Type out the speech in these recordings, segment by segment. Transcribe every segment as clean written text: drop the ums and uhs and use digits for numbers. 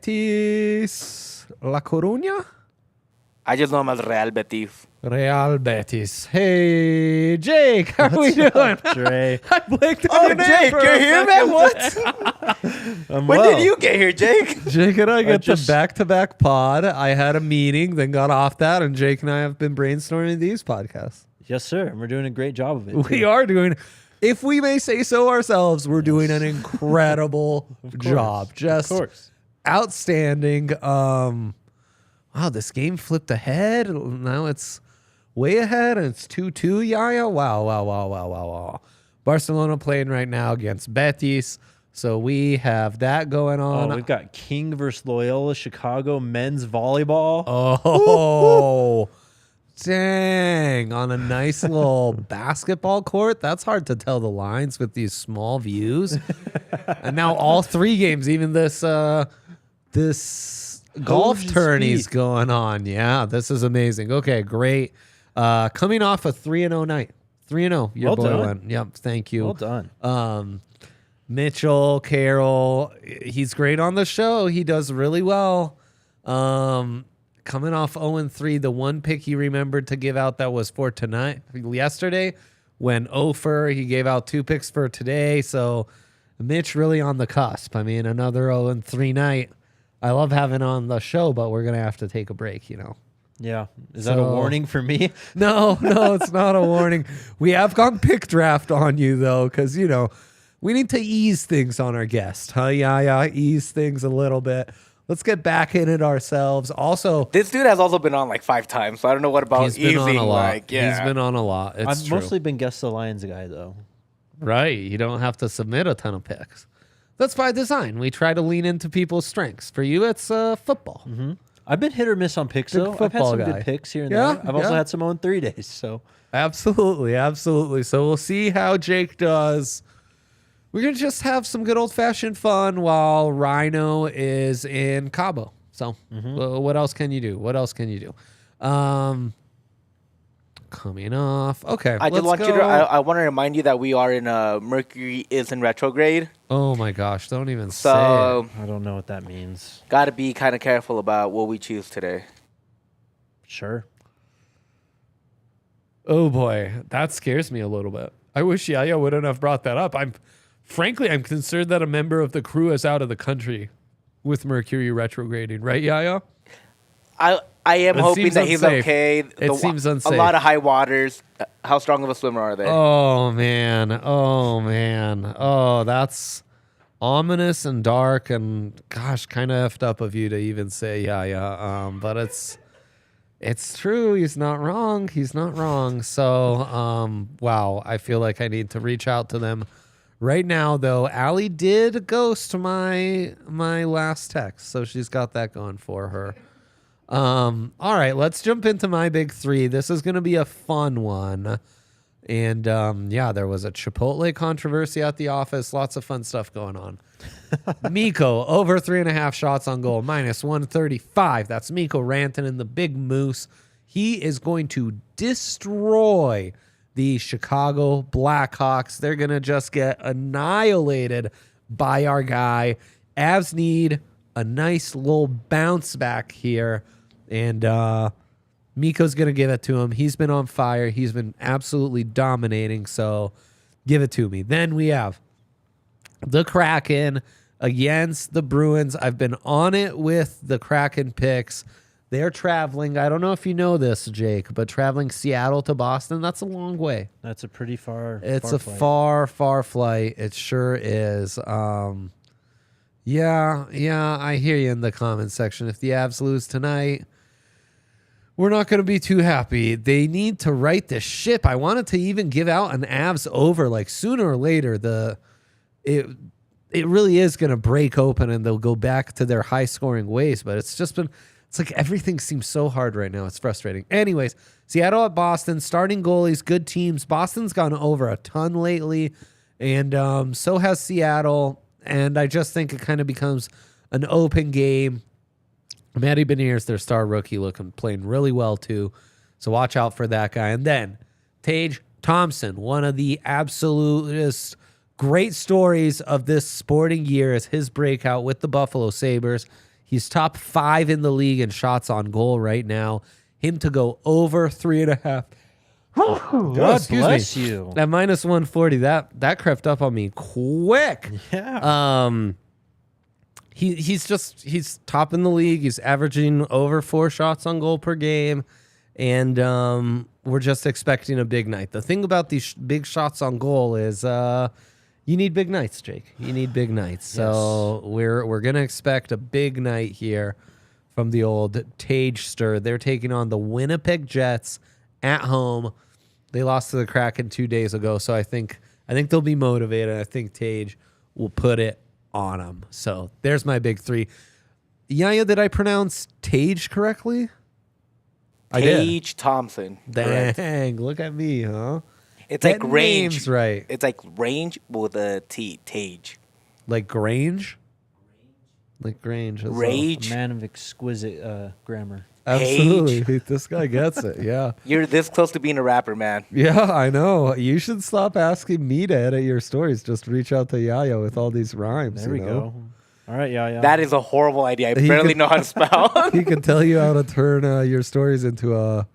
Betis La Coruña? I just know him as Real Betis. Real Betis. Hey, Jake, how are we doing? Dre? I blinked on your name Jake, for a you're here, second. man? What? When well. did you get here, Jake? Jake and I get just- the back-to-back pod. I had a meeting, then got off that, and Jake and I have been brainstorming these podcasts. Yes, sir. And we're doing a great job of it. We too. are doing, if we may say so ourselves, we're doing an incredible job. Just Of course. outstanding. Wow, this game flipped ahead. Now it's way ahead, and it's 2-2. Yeah. Wow. Barcelona playing right now against Betis. So we have that going on. Oh, we've got King versus Loyola Chicago men's volleyball. Oh, dang. On a nice little basketball court. That's hard to tell the lines with these small views. And now all three games, even this golf Hose tourney's speed. going on. Yeah, this is amazing. Okay, great. Coming off a 3-0 night. 3-0. Your Well boy done. went. Yep, thank you. Well done. Mitchell, Carroll, he's great on the show. He does really well. Coming off 0-3, the one pick he remembered to give out that was for yesterday, when Ofer, he gave out 2 picks for today. So Mitch really on the cusp. I mean, another 0-3 night. I love having on the show, but we're going to have to take a break, Yeah. Is that a warning for me? No, it's not a warning. We have gone pick draft on you, though, because, we need to ease things on our guest. Huh? Yeah, ease things a little bit. Let's get back in it ourselves. Also, This dude has also been on like 5 times, so I don't know what about he's been on easing. a lot. Like, yeah. He's been on a lot. It's I've true. mostly been Guess the Lions guy, though. Right. You don't have to submit a ton of picks. That's by design. We try to lean into people's strengths. For you, it's football. Mm-hmm. I've been hit or miss on picks, Big though. I've had football some guy. good picks here and Yeah, there. I've also yeah. had some on 3 days, so. Absolutely. So we'll see how Jake does. We're going to just have some good old-fashioned fun while Rhino is in Cabo. So what else can you do? Coming off. Okay, I just let's want go. I want to remind you that we are in Mercury is in retrograde, Oh my gosh, don't even say so I don't know what that means. got to be kind of careful about what we choose today. Sure. it. Oh boy, that scares me a little bit. I wish Yaya wouldn't have brought that up. I'm concerned that a member of the crew is out of the country with Mercury retrograding, right, Yaya? I am It hoping seems that he's unsafe. okay. It seems unsafe. A lot of high waters. How strong of a swimmer are they? Oh man. Oh, that's ominous and dark and gosh, kind of effed up of you to even say but it's true. He's not wrong. So, wow, I feel like I need to reach out to them right now, though. Allie did ghost my last text, so she's got that going for her. All right, let's jump into my big 3. This is going to be a fun one. And there was a Chipotle controversy at the office. Lots of fun stuff going on. Miko, over 3.5 shots on goal, -135. That's Miko ranting in the big moose. He is going to destroy the Chicago Blackhawks. They're going to just get annihilated by our guy. Avs need a nice little bounce back here. And Miko's going to give it to him. He's been on fire. He's been absolutely dominating. So give it to me. Then we have the Kraken against the Bruins. I've been on it with the Kraken picks. They're traveling. I don't know if you know this, Jake, but traveling Seattle to Boston, that's a long way. That's a pretty far. It's a flight. far flight. It sure is. Yeah, I hear you in the comment section. If the Avs lose tonight, we're not going to be too happy. They need to right the ship. I wanted to even give out an Avs over, like sooner or later. It really is going to break open and they'll go back to their high scoring ways. But it's like everything seems so hard right now. It's frustrating. Anyways, Seattle at Boston, starting goalies, good teams. Boston's gone over a ton lately, and so has Seattle. And I just think it kind of becomes an open game. Matty Beniers, their star rookie, playing really well too. So watch out for that guy. And then Tage Thompson, one of the absolutest great stories of this sporting year is his breakout with the Buffalo Sabres. He's top 5 in the league in shots on goal right now. Him to go over 3.5. God bless you. At minus 140, that crept up on me quick. Yeah. He's top in the league. He's averaging over 4 shots on goal per game, and we're just expecting a big night. The thing about these big shots on goal is you need big nights, Jake. You need big nights. So we're gonna expect a big night here from the old Tage Stir. They're taking on the Winnipeg Jets at home. They lost to the Kraken 2 days ago, so I think they'll be motivated. I think Tage will put it on them. So there's my big 3. Yaya, did I pronounce Tage correctly? Tage Thompson. Dang, look at me, huh? It's That like range. name's right. It's like range with a T. Tage. Like Grange? Like Grange. as well. Rage. Man of exquisite grammar. Absolutely. This guy gets it. Yeah. You're this close to being a rapper, man. Yeah, I know. You should stop asking me to edit your stories. Just reach out to Yaya with all these rhymes. There we you know? go. All right, yeah. That is a horrible idea. I He barely could- know how to spell. He can tell you how to turn your stories into a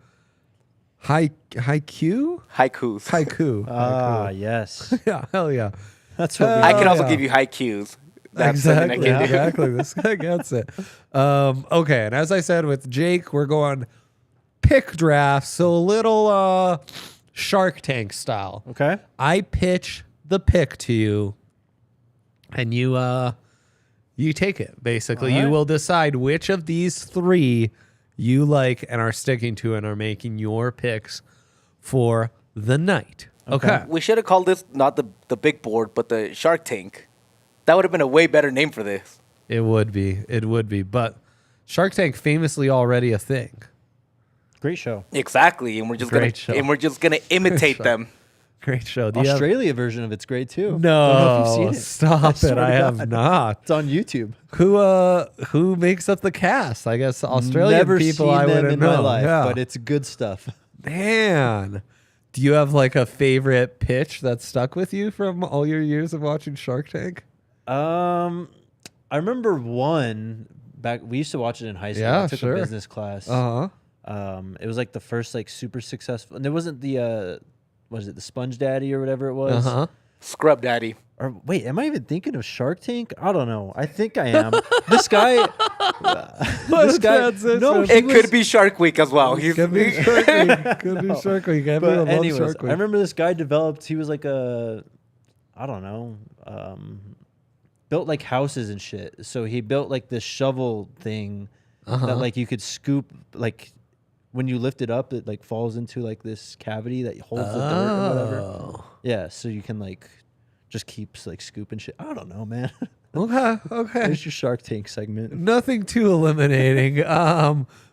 haiku? Haikus. Haiku. Ah, Haiku. yes. Yeah, hell yeah. That's what we I can Hell also yeah. give you haikus. That's something I Exactly. can do. Exactly. This guy gets it. Okay, and as I said with Jake, we're going pick draft, so a little Shark Tank style. Okay. I pitch the pick to you, and you take it. Basically, All you right. will decide which of these 3 you like and are sticking to, and are making your picks for the night. Okay. We should have called this not the big board, but the Shark Tank. That would have been a way better name for this. It would be. It would be. But Shark Tank famously already a thing. Great show. Exactly, and we're just Great show. gonna imitate show. them. Great show. Do you have- Australia version of it's great too. Don't know if No, you've seen it. stop swear it. to I have God. not. It's on YouTube. Who makes up the cast? I guess Australian Never people seen I them wouldn't in know. my life, Yeah. but it's good stuff. Man. Do you have like a favorite pitch that stuck with you from all your years of watching Shark Tank? I remember one back. We used to watch it in high school. Yeah, I took sure. a business class. Uh-huh. It was like the first like super successful, and it wasn't the what is it, the Sponge Daddy or whatever it was. Uh-huh. Scrub Daddy. Or wait, am I even thinking of Shark Tank? I don't know. I think I am. This guy. This guy. transition. No, he It was- could be Shark Week as well. He's Could be Shark Week. Could be Shark Week. Everyone But loves anyways, Shark Week. I remember this guy developed. He was like a, I don't know, built like houses and shit. So he built like this shovel thing that like you could scoop, like when you lift it up, it like falls into like this cavity that holds the dirt or whatever. Oh. Yeah, so you can like just keep like scooping shit. I don't know, man. Okay. Okay. There's your Shark Tank segment. Nothing too eliminating.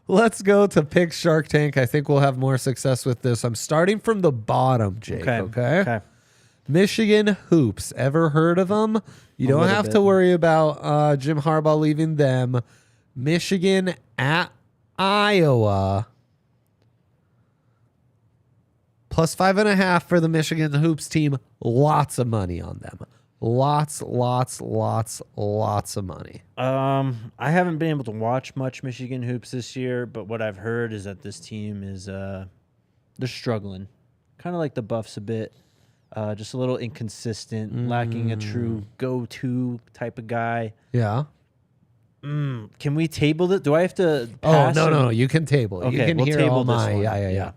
Let's go to pick Shark Tank. I think we'll have more success with this. I'm starting from the bottom, Jake. Okay. Michigan Hoops. Ever heard of them? You A don't little have bit. to worry about Jim Harbaugh leaving them. Michigan at Iowa. Plus 5.5 for the Michigan Hoops team. Lots of money on them. Lots of money. I haven't been able to watch much Michigan hoops this year, but what I've heard is that this team is they're struggling, kind of like the Buffs a bit, just a little inconsistent, lacking a true go-to type of guy. Yeah. Can we table it? Do I have to? Oh, Pass no. You can table it. You Okay, can we'll hear table all this my. one. Yeah. Yeah.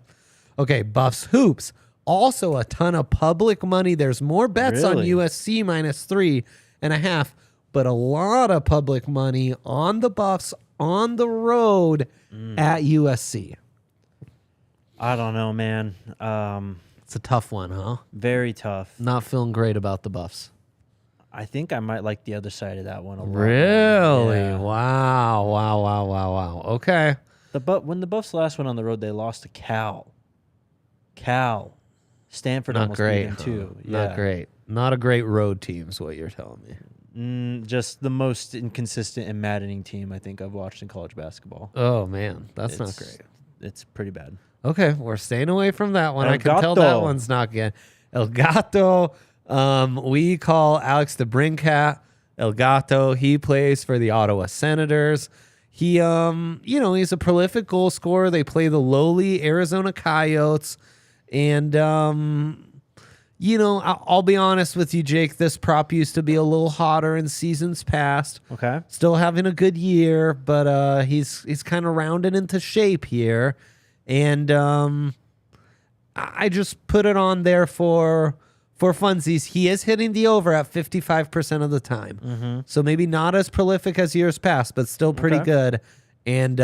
Okay, Buffs Hoops. Also a ton of public money. There's more bets on Really? USC minus 3.5, but a lot of public money on the Buffs on the road at USC. I don't know, man. It's a tough one, huh? Very tough. Not feeling great about the Buffs. I think I might like the other side of that one a lot more. Really? Yeah. Wow. Okay. When the Buffs last went on the road, they lost to Cal. Stanford Not almost great. beat them too. Huh? Not great. Not a great road team is what you're telling me. Just the most inconsistent and maddening team I think I've watched in college basketball. Oh, man. That's not It's- great. It's pretty bad. Okay, we're staying away from that one. El I can tell that Gato. one's not good. El Gato. We call Alex the Brincat. El Gato, he plays for the Ottawa Senators. He, he's a prolific goal scorer. They play the lowly Arizona Coyotes. And, I'll be honest with you, Jake. This prop used to be a little hotter in seasons past. Okay. Still having a good year, but he's kind of rounded into shape here. And I just put it on there for funsies. He is hitting the over at 55% of the time. Mm-hmm. So maybe not as prolific as years past, but still pretty good. And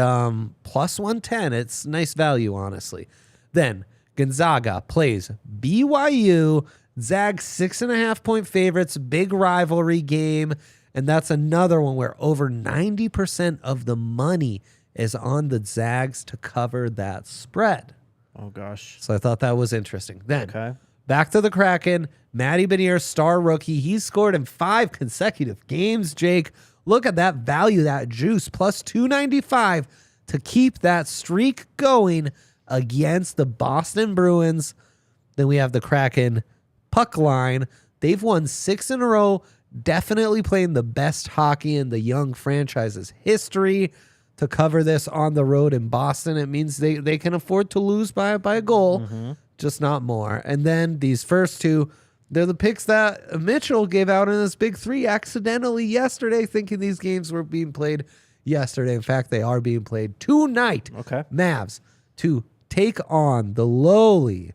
plus 110, it's nice value, honestly. Then Gonzaga plays BYU. Zags 6.5-point favorites, big rivalry game. And that's another one where over 90% of the money is on the Zags to cover that spread. Oh, gosh. So I thought that was interesting. Then Okay. back to the Kraken. Matty Benier, star rookie. He's scored in 5 consecutive games, Jake. Look at that value, that juice, plus 295 to keep that streak going against the Boston Bruins. Then we have the Kraken puck line. They've won 6 in a row, definitely playing the best hockey in the young franchise's history. To cover this on the road in Boston, it means they can afford to lose by a goal, just not more. And then these first two, they're the picks that Mitchell gave out in his big three accidentally yesterday, thinking these games were being played yesterday. In fact, they are being played tonight. Okay. Mavs to take on the lowly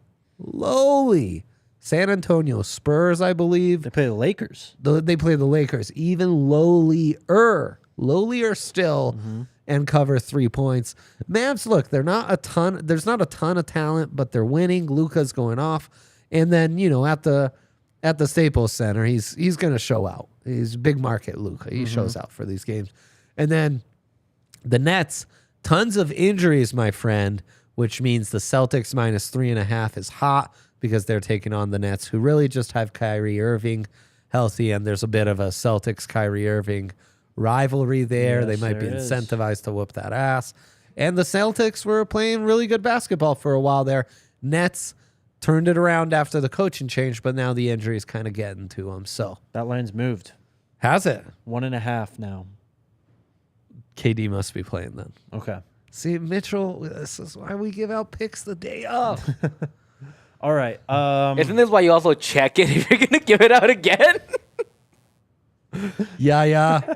San Antonio Spurs, I believe. They play the Lakers. They play the Lakers, even lowlier still, and cover 3 points. Mavs, look, there's not a ton of talent, but they're winning. Luka's going off. And then, at the Staples Center, he's going to show out. He's big market Luka. He shows out for these games. And then the Nets, tons of injuries, my friend, which means the Celtics minus 3.5 is hot because they're taking on the Nets, who really just have Kyrie Irving healthy, and there's a bit of a Celtics-Kyrie Irving rivalry there. Yes, they might be there is. incentivized to whoop that ass. And the Celtics were playing really good basketball for a while there. Nets turned it around after the coaching change, but now the injury is kind of getting to them. So That line's moved. has it? 1.5 now. KD must be playing then. Okay. See, Mitchell, this is why we give out picks the day of. All right. Isn't this why you also check it if you're going to give it out again? Yeah.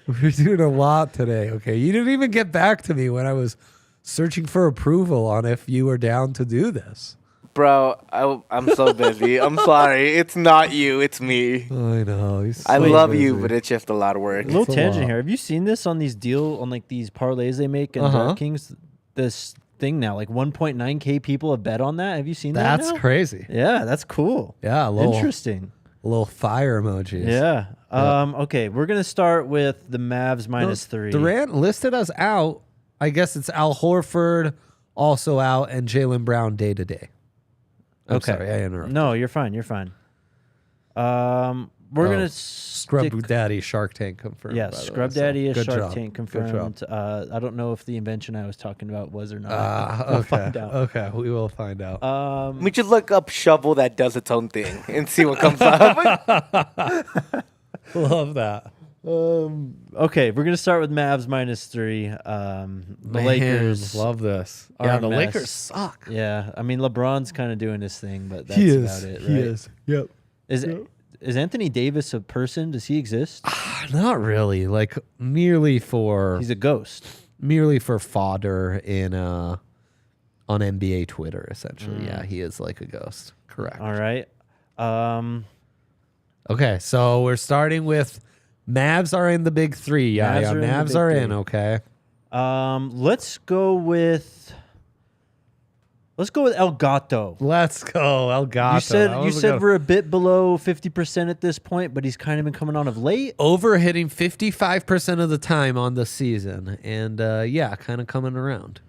We're doing a lot today, okay? You didn't even get back to me when I was searching for approval on if you were down to do this. Bro, I'm so busy. I'm sorry. It's not you. It's me. I know. I love you, but it's just a lot of work. A little It's a tangent lot. here. Have you seen this on these these parlays they make in DraftKings? This thing now, like 1.9K people have bet on that. Have you seen that? That's now? crazy. Yeah, that's cool. Yeah, a little fire emojis. Yeah. Okay, we're gonna start with the Mavs minus 3. Durant listed us out. I guess it's Al Horford also out and Jaylen Brown day to day. I'm sorry, I interrupted. No, you're fine. You're fine. We're gonna Scrub Daddy Shark Tank confirmed. Yeah, by the Scrub way, so Daddy is good Shark job. Tank Good confirmed. job. I don't know if the invention I was talking about was or not. We'll Okay. find out. Okay, we will find out. Let me just look up shovel that does its own thing and see what comes up. Love that. Okay, we're gonna start with Mavs minus 3. The Lakers love this. are Yeah, a the mess. Lakers suck. Yeah, I mean LeBron's kind of doing his thing, but that's He about it, right? He is. Yep. Is Anthony Davis a person? Does he exist? Not really. Like merely for He's a ghost. fodder in on NBA Twitter. Essentially, yeah, he is like a ghost. Correct. All right. Okay, so we're starting with Mavs are in the big three. Yeah, Mavs are in the Mavs big are three. in. Okay. Let's go with El Gato. Let's go, El Gato. You said we're a bit below 50% at this point, but he's kind of been coming on of late. over hitting 55% of the time on the season, and yeah, kind of coming around.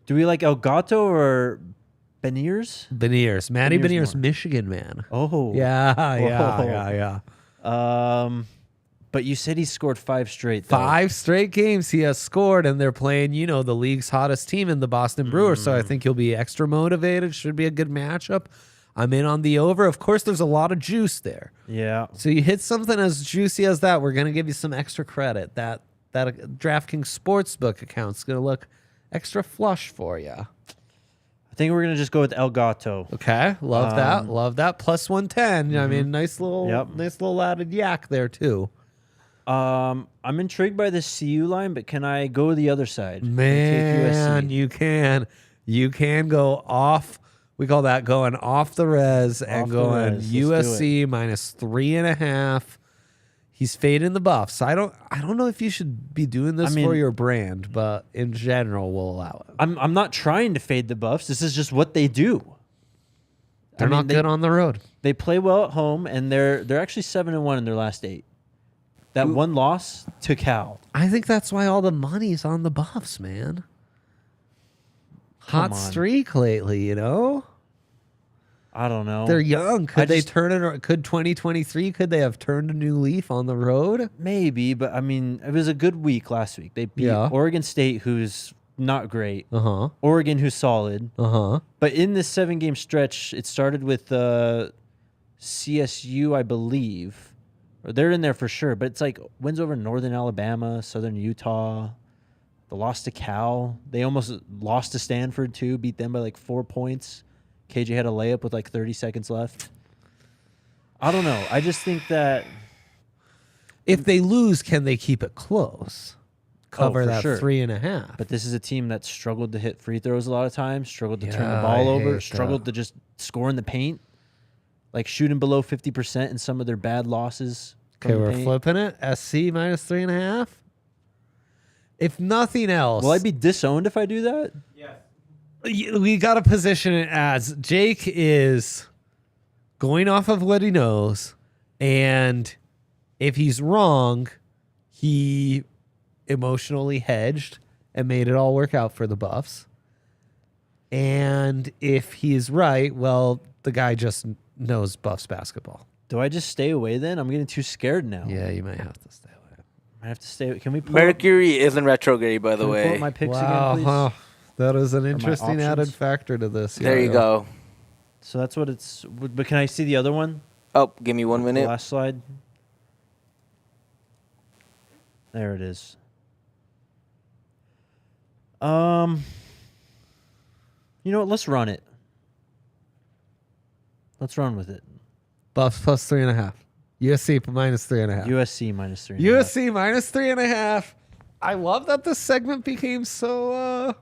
Do we like El Gato or Beniers? Beniers, Matty Beniers Beniers, more. Michigan man. Oh. Yeah. But you said he scored 5 straight. Though. 5 straight games he has scored, and they're playing, the league's hottest team in the Boston Brewers. So I think he'll be extra motivated. Should be a good matchup. I'm in on the over. Of course, there's a lot of juice there. Yeah. So you hit something as juicy as that, we're going to give you some extra credit. That DraftKings Sportsbook account's going to look extra flush for you. I think we're going to just go with El Gato. Okay, love that. Love that. Plus 110. I mean, nice little added yak there too. I'm intrigued by the CU line, but can I go the other side? and Man, take USC? you can. You can go off. We call that going off the res and Off the going res. Let's do USC minus 3.5. He's fading the Buffs. I don't know if you should be doing this for your brand, but in general, we'll allow it. I'm not trying to fade the Buffs. This is just what they do. They're not good on the road. They play well at home, and they're actually 7-1 in their last 8. That one loss to Cal. I think that's why all the money's on the Buffs, man. Hot on. streak lately, you know? I don't know. They're young. Could they turn it? Could 2023? Could they have turned a new leaf on the road? Maybe, but I mean, it was a good week last week. They beat Oregon State, who's not great. Oregon, who's solid. But in this 7-game stretch, it started with CSU, I believe. Or they're in there for sure. But it's like wins over Northern Alabama, Southern Utah. The loss to Cal. They almost lost to Stanford too. Beat them by like 4 points. KJ had a layup with like 30 seconds left. I don't know. I just think that if they lose, can they keep it close? Cover that 3.5. But this is a team that struggled to hit free throws a lot of times, struggled to turn the ball over, struggled to just score in the paint, like shooting below 50% in some of their bad losses. Okay, we're flipping it. SC minus 3.5. If nothing else, will I be disowned if I do that? Yes. We got to position it as Jake is going off of what he knows, and if he's wrong, he emotionally hedged and made it all work out for the Buffs. And if he's right, well, the guy just knows Buffs basketball. Do I just stay away then? I'm getting too scared now. Yeah, you might have to stay away. I have to stay away. Can we pull Mercury isn't retrograde, by the pull way. up my picks Wow, again, please? huh. That is an interesting added options? factor to this. There you go. So that's what it's. But can I see the other one? Oh, give me 1 The minute. last slide. There it is. You know what? Let's run it. Let's run with it. Buffs plus 3.5. USC minus 3.5. USC minus 3.5. USC minus 3.5. I love that this segment became so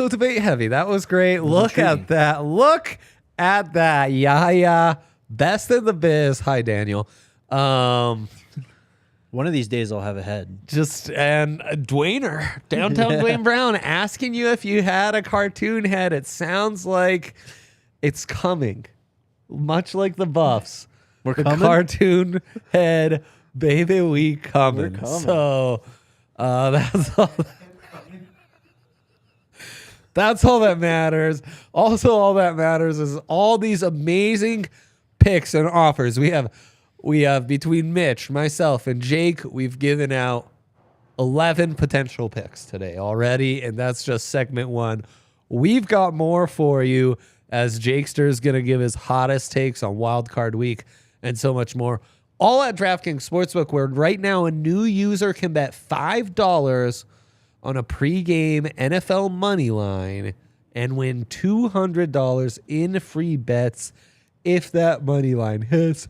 debate heavy. That was great. Look intriguing. at that. Look at that. Yeah. Best in the biz. Hi, Daniel. One of these days I'll have a head. And Dwayner, downtown Dwayne Brown, asking you if you had a cartoon head. It sounds like it's coming, much like the Buffs. We're the coming? cartoon head, baby, we coming. We're coming. So that's all. That's all that matters. Also, all that matters is all these amazing picks and offers we have. We have between Mitch, myself, and Jake, we've given out 11 potential picks today already, and that's just segment 1. We've got more for you as Jakester is going to give his hottest takes on Wild Card Week and so much more. All at DraftKings Sportsbook, where right now a new user can bet $5 on a pregame NFL money line and win $200 in free bets if that money line hits.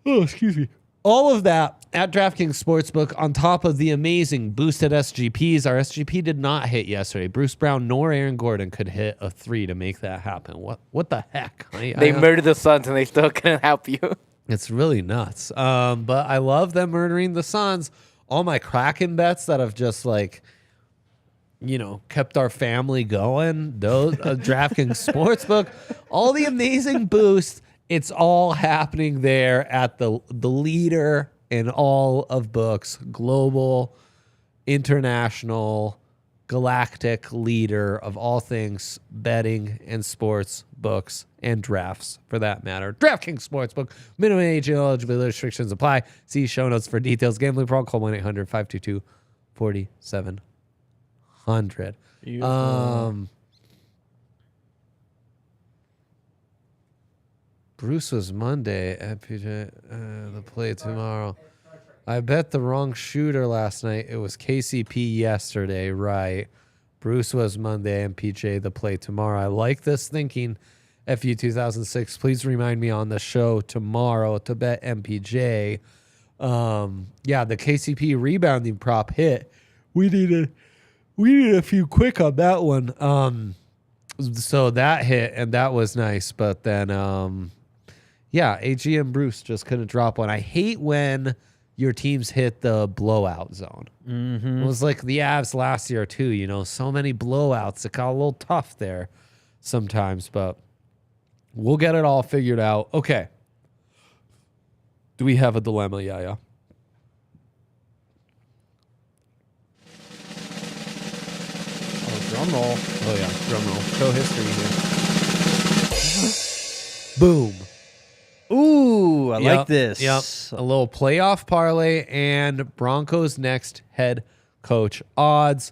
Oh, excuse me. All of that at DraftKings Sportsbook on top of the amazing boosted SGPs. Our SGP did not hit yesterday. Bruce Brown nor Aaron Gordon could hit a 3 to make that happen. What the heck? They murdered the Suns and they still couldn't help you. It's really nuts. But I love them murdering the Suns. All my Kraken bets that have just kept our family going. Those DraftKings Sportsbook, all the amazing boosts. It's all happening there at the leader in all of books, global, international, galactic leader of all things betting and sports books and drafts for that matter. DraftKings Sportsbook. Minimum age and eligibility restrictions apply. See show notes for details. Gambling problem, call 1-800-522-4700. Bruce was Monday at PJ. The play tomorrow. I bet the wrong shooter last night. It was KCP yesterday, right? Bruce was Monday and PJ the play tomorrow. I like this thinking. FU 2006. Please remind me on the show tomorrow to bet MPJ. Yeah, the KCP rebounding prop hit. We needed a few quick on that one. So that hit and that was nice, but then yeah, AG and Bruce just couldn't drop one. I hate when your teams hit the blowout zone. It was like the Avs last year too, you know, so many blowouts. It got a little tough there sometimes, but we'll get it all figured out. Okay. Do we have a dilemma, Yaya? Drum roll. Oh, yeah. Drum roll. Show history here. Boom. Ooh, I like this. Yep. A little playoff parlay and Broncos next head coach odds.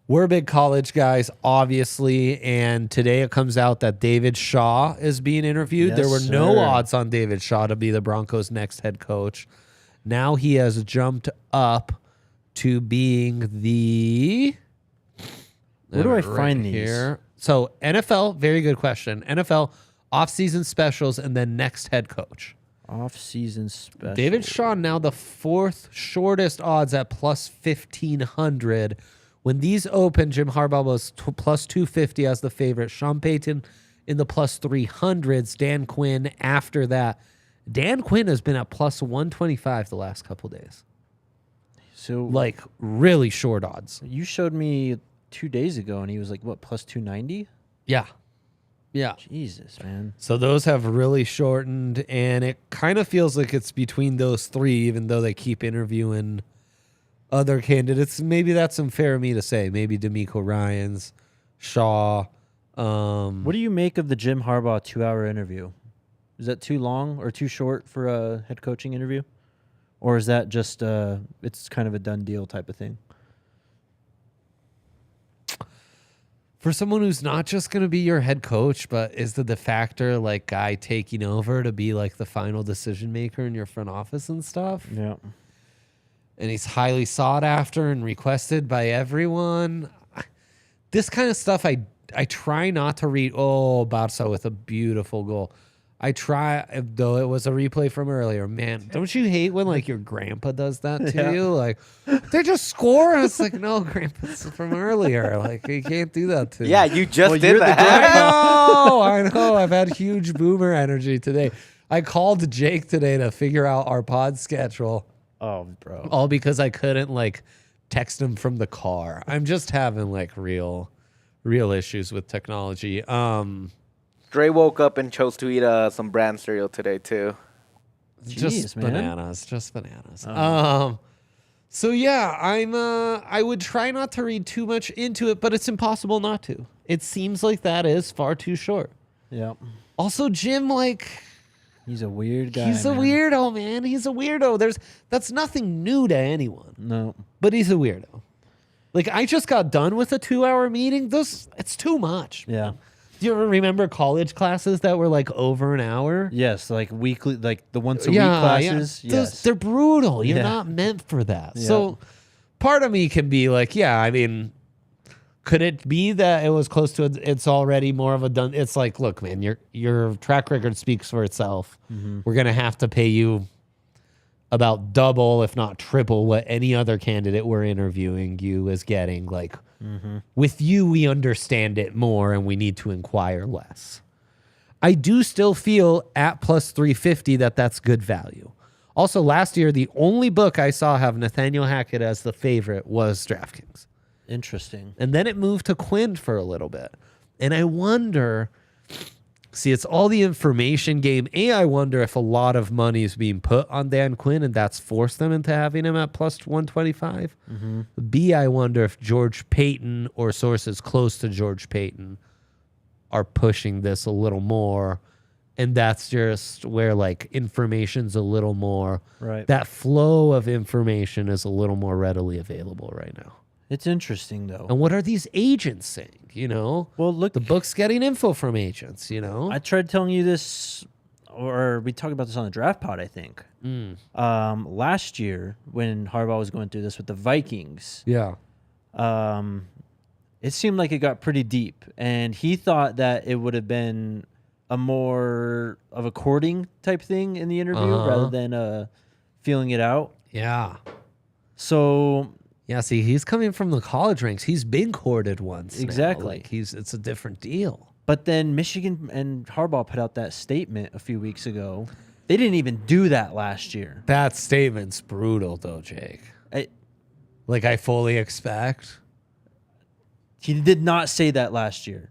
We're big college guys, obviously, and today it comes out that David Shaw is being interviewed. Yes, there were no sir. odds on David Shaw to be the Broncos next head coach. Now he has jumped up to being the... Where do I find these? Here. So NFL, very good question. NFL off-season specials and then next head coach. Off-season special. David Shaw now the fourth shortest odds at plus 1,500. When these open, Jim Harbaugh was plus 250 as the favorite. Sean Payton in the plus 300s. Dan Quinn after that. Dan Quinn has been at plus 125 the last couple days. So Like really short odds. you showed me 2 days ago, and he was like, what, plus 290? Yeah. Yeah. Jesus, man. So those have really shortened, and it kind of feels like it's between those three, even though they keep interviewing other candidates. Maybe that's unfair of me to say. Maybe D'Amico Ryans, Shaw. What do you make of the Jim Harbaugh 2-hour interview? Is that too long or too short for a head coaching interview? Or is that just it's kind of a done deal type of thing? For someone who's not just going to be your head coach, but is the de facto like guy taking over to be like the final decision maker in your front office and stuff. Yeah. And he's highly sought after and requested by everyone. This kind of stuff I try not to read. Oh, Barca with a beautiful goal. I try, though it was a replay from earlier. Man, don't you hate when like your grandpa does that to you? Like they just score, and it's like, no, grandpa's from earlier. Like you can't do that to me. Yeah, you just Well, did you're the that. I know. I've had huge boomer energy today. I called Jake today to figure out our pod schedule. Oh, bro. All because I couldn't like text him from the car. I'm just having like real issues with technology. Dre woke up and chose to eat some brand cereal today too. Just Jeez, man. bananas. Just bananas. So yeah, I would try not to read too much into it, but it's impossible not to. It seems like that is far too short. Yeah. Also, Jim, like He's a weird guy. he's a man. weirdo, man. He's a weirdo. That's nothing new to anyone. No. But he's a weirdo. Like I just got done with a 2-hour meeting. It's too much. Yeah. Do you ever remember college classes that were like over an hour? Yes, like weekly, like the once a week classes. Those- Yes. they're brutal. You're Yeah. not meant for that. Yeah. So part of me can be like, yeah, I mean, could it be that it was close to it's already more of a done? It's like, look, man, your track record speaks for itself. Mm-hmm. We're going to have to pay you about double, if not triple, what any other candidate we're interviewing you is getting. Like, with you, we understand it more and we need to inquire less. I do still feel at plus 350 that's good value. Also, last year, the only book I saw have Nathaniel Hackett as the favorite was DraftKings. Interesting. And then it moved to Quinn for a little bit. And I wonder, see, it's all the information game. A, I wonder if a lot of money is being put on Dan Quinn and that's forced them into having him at plus 125. B, I wonder if George Payton or sources close to George Payton are pushing this a little more. And that's just where like information's a little more, Right. that flow of information is a little more readily available right now. It's interesting though. And what are these agents saying? You know, Well, look, the book's getting info from agents. You know, I tried telling you this or we talked about this on the draft pod, I think. Last year when Harbaugh was going through this with the Vikings, Yeah. it seemed like it got pretty deep, and he thought that it would have been a more of a courting type thing in the interview rather than feeling it out. Yeah. So Yeah, see, he's coming from the college ranks. He's been courted once. Exactly. Like it's a different deal. But then Michigan and Harbaugh put out that statement a few weeks ago. They didn't even do that last year. That statement's brutal, though, Jake. I fully expect. He did not say that last year.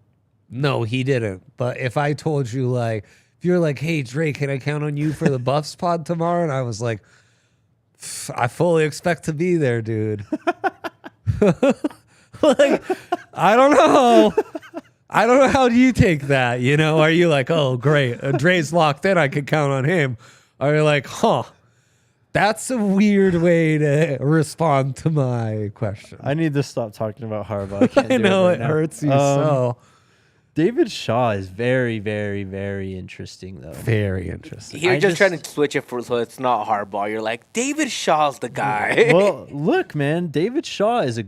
No, he didn't. But if I told you, like, if you're like, hey, Drake, can I count on you for the Buffs pod tomorrow? And I was like, I fully expect to be there, dude. Like, I don't know. I don't know. How do you take that? You know, are you like, oh, great, Dre's locked in, I can count on him? Or you're like, huh, that's a weird way to respond to my question. I need to stop talking about Harbaugh. I, can't I do know right it now. hurts you so. David Shaw is very, very, very interesting, though. Very interesting. You're I just trying just- to switch it so it's not Harbaugh. You're like, David Shaw's the guy. Well, look, man, David Shaw is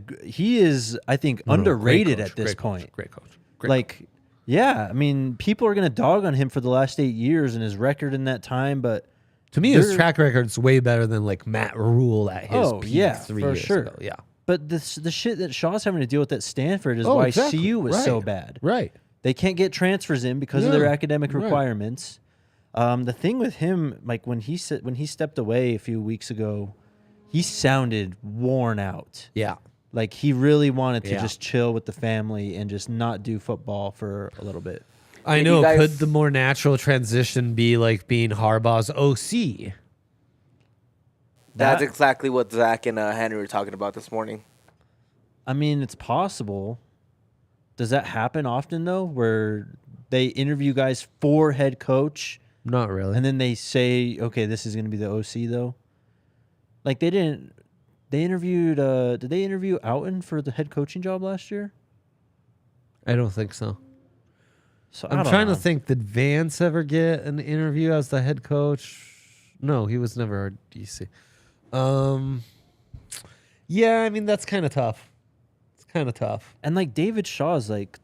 I think, underrated at this point. Great coach. Like, yeah, I mean, people are going to dog on him for the last 8 years and his record in that time, but To me, his track record's way better than like Matt Rule at his Oh, peak yeah, 3 for years sure. ago. Yeah. but the shit that Shaw's having to deal with at Stanford is Oh, why exactly. CU was so Right. bad. Right. They can't get transfers in because of their Yeah, academic right. requirements. The thing with him, like when he stepped away a few weeks ago, he sounded worn out. Yeah. Like he really wanted to Yeah. just chill with the family and just not do football for a little bit. I Did know. you guys- Could the more natural transition be like being Harbaugh's OC? That's That- exactly what Zach and Henry were talking about this morning. I mean, it's possible. Does that happen often though, where they interview guys for head coach Not really. and then they say, "Okay, this is going to be the OC," though? Like they didn't. They interviewed. Did they interview Outen for the head coaching job last year? I don't think so. So I'm trying to think. Did Vance ever get an interview as the head coach? No, he was never our DC. Yeah, I mean that's kind of tough. It's kind of tough. And like David Shaw is like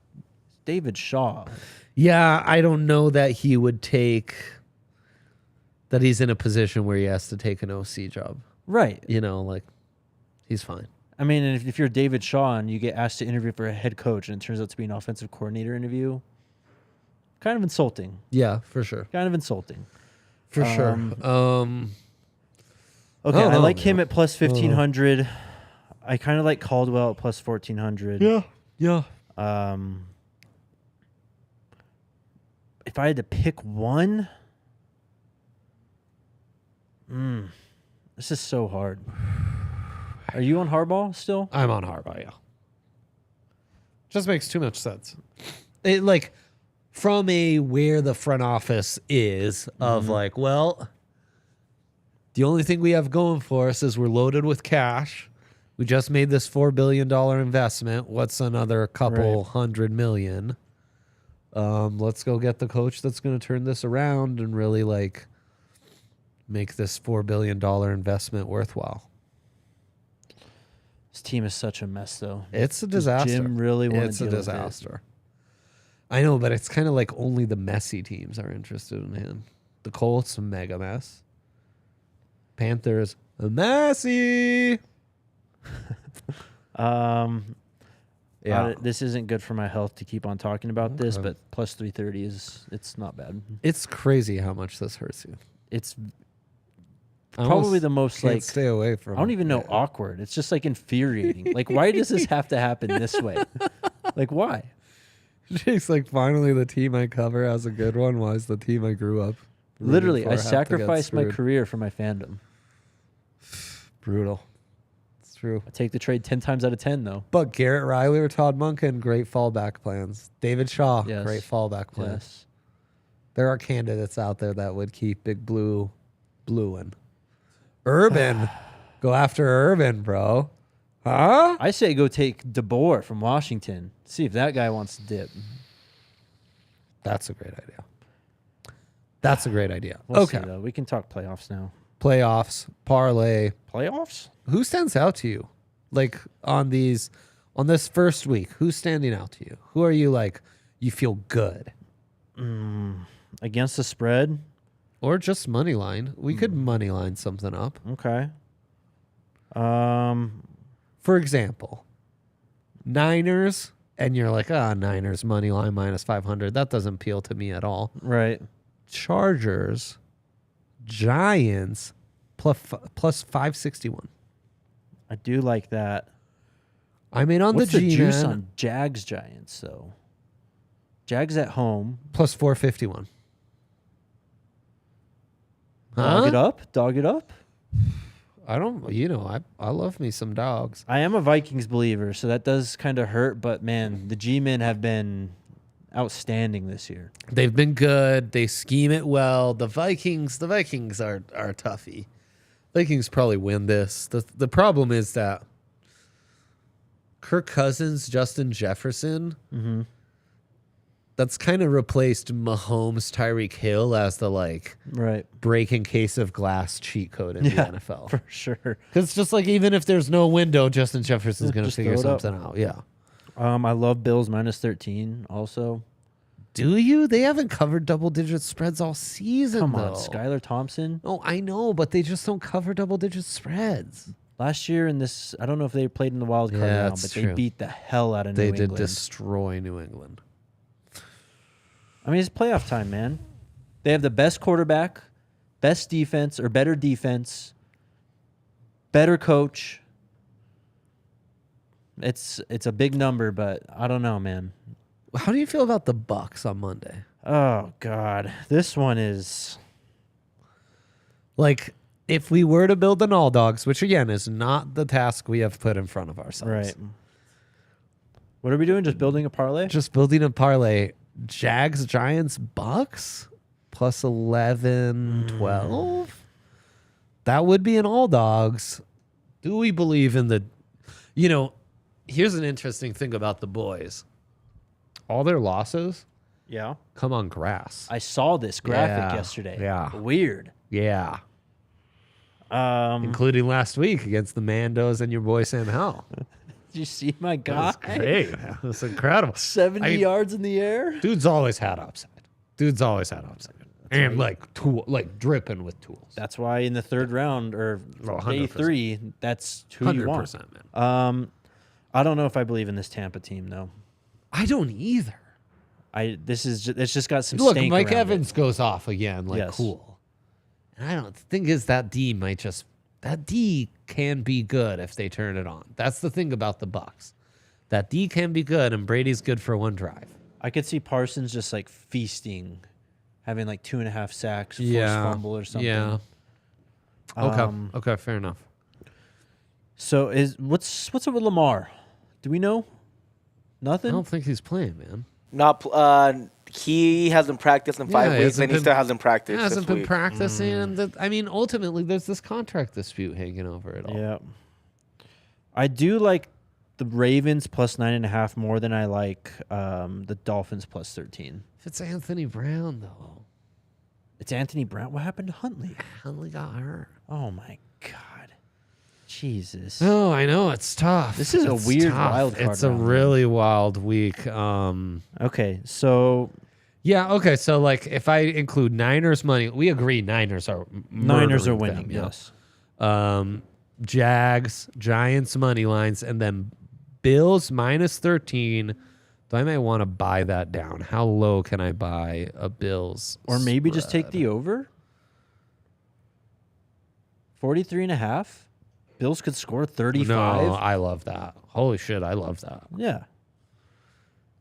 David Shaw. Yeah, I don't know that he would take. That he's in a position where he has to take an OC job. Right. You know, like he's fine. I mean, and if you're David Shaw and you get asked to interview for a head coach and it turns out to be an offensive coordinator interview, kind of insulting. Yeah, for sure. Kind of insulting. For sure. Okay, don't I know, like him man. at plus 1,500. I kind of like Caldwell at plus 1,400. Yeah. If I had to pick one, this is so hard. Are you on Harbaugh still? I'm on Harbaugh, yeah. Just makes too much sense. It like from a where the front office is of like, well, the only thing we have going for us is we're loaded with cash. We just made this $4 billion investment. What's another couple $100 million? Let's go get the coach that's going to turn this around and really like make this $4 billion investment worthwhile. This team is such a mess, though. It's a Does disaster. Jim really want It's to a deal with it? disaster. I know, but it's kind of like only the messy teams are interested in him. The Colts, a mega mess. Panthers, a messy. This isn't good for my health to keep on talking about this, Okay. but plus 330 it's not bad. It's crazy how much this hurts you. It's I probably almost the most can't like stay away from. I don't even know it. awkward. It's just like infuriating. Like why does this have to happen this way? Like why? Jake's like, finally, the team I cover has a good one. Why is the team I grew up? rooting Literally, for I have to get sacrificed my screwed? career for my fandom. Brutal. It's true. I take the trade 10 times out of 10 though. But Garrett Riley or Todd Monken, great fallback plans. David Shaw, Yes. great fallback plans. Yes. There are candidates out there that would keep Big Blue blueing. Urban. Go after Urban, bro. Huh? I say go take DeBoer from Washington. See if that guy wants to dip. That's a great idea. That's a great idea. We'll okay. see, though. We can talk playoffs now. Playoffs, parlay. Playoffs? Who stands out to you? Like on this first week, who's standing out to you? Who are you like, you feel good? Against the spread? Or just money line. We could money line something up. Okay. For example, Niners, and you're like, Niners money line minus 500. That doesn't appeal to me at all. Right. Chargers, Giants, plus 561. I do like that. I mean, on What's the the G juice on Jags Giants, though? Jags at home. plus 451. Dog it up? Dog it up? I don't, I love me some dogs. I am a Vikings believer, so that does kind of hurt. But, man, the G-men have been outstanding this year. They've been good. They scheme it well. The Vikings are toughy. Vikings probably win this. The problem is that Kirk Cousins, Justin Jefferson, that's kind of replaced Mahomes, Tyreek Hill as the Right. breaking case of glass cheat code in the NFL. For sure. Because it's just like even if there's no window, Justin Jefferson's going to Just figure throw it up. something out. Yeah. I love Bills minus 13 also. Do you? They haven't covered double-digit spreads all season, Come though. on, Skylar Thompson. Oh, I know, but they just don't cover double-digit spreads. Last year in this, I don't know if they played in the wild card Yeah, round, that's but true. they beat the hell out of They New did England. destroy New England. I mean, it's playoff time, man. They have the best quarterback, best defense, or better defense, better coach. It's a big number, but I don't know, man. How do you feel about the Bucks on Monday? Oh, God. This one is... Like, if we were to build an all dogs, which again is not the task we have put in front of ourselves. Right. What are we doing? Just building a parlay? Just building a parlay. Jags, Giants, Bucks plus 11, 12. That would be an all dogs. Do we believe in the... here's an interesting thing about the boys. All their losses Yeah. come on grass. I saw this graphic Yeah, yesterday. yeah. Weird. Yeah. Including last week against the Mandos and your boy Sam Howell. Did you see my That guy? was great. That was incredible. 70 yards in the air? Dude's always had upside. And dripping with tools. That's why in the third round or day 100%. 3, that's who you want. 100%, man. I don't know if I believe in this Tampa team though. I don't either. It's just got some Look, stank Mike around Evans it. goes off again. Yes. Cool. And I don't. The thing is, that D can be good if they turn it on. That's the thing about the Bucks. That D can be good, and Brady's good for one drive. I could see Parsons just feasting, having 2.5 sacks, forced fumble or something. Yeah. Okay, fair enough. So what's up with Lamar? Do we know? I Nothing? don't think he's playing, man. He hasn't practiced in 5 weeks, and he still hasn't practiced. He hasn't this been week. practicing. Ultimately, there's this contract dispute hanging over it all. Yeah. I do like the Ravens plus 9.5 more than I like the Dolphins plus 13. If it's Anthony Brown, though. It's Anthony Brown. What happened to Huntley? Huntley got hurt. Oh, my God. Jesus. Oh, I know. It's tough. This is a It's weird tough. wild card It's a round, really wild week. Okay, so Yeah, okay. So, if I include Niners money, we agree Niners are murdering winning, them, yeah. yes. Jags, Giants money lines, and then Bills minus 13. So I might want to buy that down. How low can I buy a Bills? Or maybe just take spread? the over? 43.5? Bills could score 35? No, I love that. Holy shit, I love that. Yeah.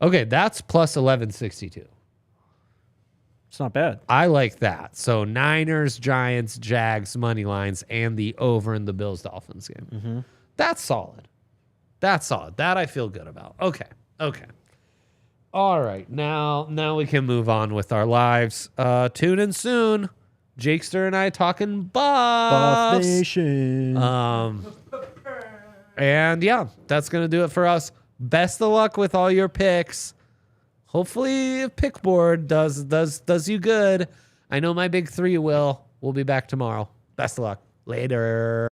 Okay, that's plus 1162. It's not bad. I like that. So Niners, Giants, Jags, money lines, and the over in the Bills Dolphins game. Mm-hmm. That's solid. That's solid. That I feel good about. Okay. All right. Now we can move on with our lives. Tune in soon. Jakester and I talking Buff buffs. Nation. And yeah, that's gonna do it for us. Best of luck with all your picks. Hopefully, Pickboard does you good. I know my big three will. We'll be back tomorrow. Best of luck. Later.